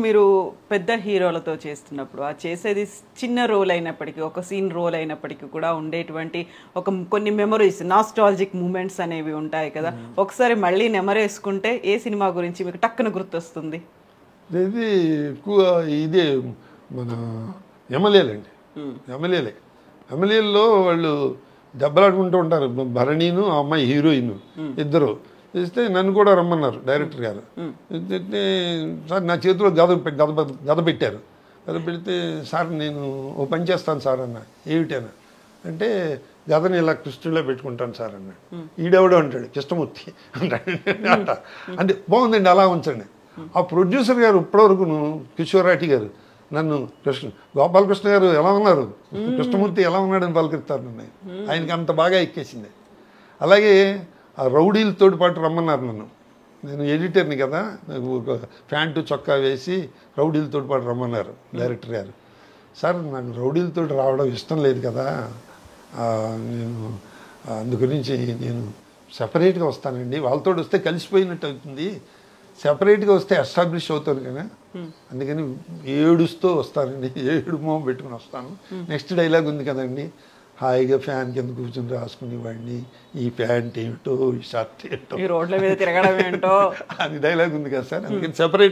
మీరు పెద్ద హీరోలతో చేస్తున్నప్పుడు ఆ చేసేది చిన్న రోల్ అయినప్పటికీ, ఒక సీన్ రోల్ అయినప్పటికీ కూడా ఉండేటువంటి కొన్ని మెమరీస్, నాస్టాలజిక్ మూమెంట్స్ అనేవి ఉంటాయి కదా. ఒకసారి మళ్ళీ నెమరేసుకుంటే ఏ సినిమా గురించి మీకు టక్కున గుర్తొస్తుంది? ఇది ఎక్కువ ఇదే మన ఎమ్మెల్యేలండి. ఎమ్మెల్యేల్లో వాళ్ళు దెబ్బలాడుకుంటూ ఉంటారు. భరణీను ఆ అమ్మాయి హీరోయిన్ ఇద్దరు ఇస్తే నన్ను కూడా రమ్మన్నారు డైరెక్టర్ గారు. సార్ నా చేతిలో గద పెట్టారు. గద పెడితే సార్ నేను ఓ పని చేస్తాను సార్ అన్న. ఏమిటైనా అంటే గదని ఇలా కృష్ణుడిలో పెట్టుకుంటాను సార్ అన్నాడు. ఈడెవడో అంటాడు కృష్ణమూర్తి అంటాడు. అంటే బాగుందండి అలా ఉంచండి. ఆ ప్రొడ్యూసర్ గారు ఇప్పటివరకు కిషోరాటి గారు నన్ను గోపాలకృష్ణ గారు ఎలా ఉన్నారు, కృష్ణమూర్తి ఎలా ఉన్నాడని పలకరిస్తారు నన్ను. ఆయనకి అంత బాగా ఎక్కేసింది. అలాగే ఆ రౌడీలతో పాటు రమ్మన్నారు నన్ను. నేను ఎడిటర్ని కదా, ఒక ప్యాంటు చొక్కా వేసి రౌడీలతో పాటు రమ్మన్నారు డైరెక్టర్ గారు. సార్ నాకు రౌడీలతో రావడం ఇష్టం లేదు కదా, నేను అందుగురించి నేను సెపరేట్గా వస్తానండి. వాళ్ళతో వస్తే కలిసిపోయినట్టు అవుతుంది, సెపరేట్గా వస్తే ఎస్టాబ్లిష్ అవుతాను కదా, అందుకని ఏడుస్తూ వస్తానండి, ఏడు మొహం పెట్టుకుని వస్తాను. నెక్స్ట్ డైలాగ్ ఉంది కదండి, హాయిగా ఫ్యాన్ కింద కూర్చొని రాసుకునేవాడిని, ఈ ప్యాంట్ ఏమిటో ఈ షర్ట్ ఏంటో రోడ్ల మీద తిరగడం ఏంటో అది డైలాగ్ ఉంది కదా సార్. అందుకని సెపరేట్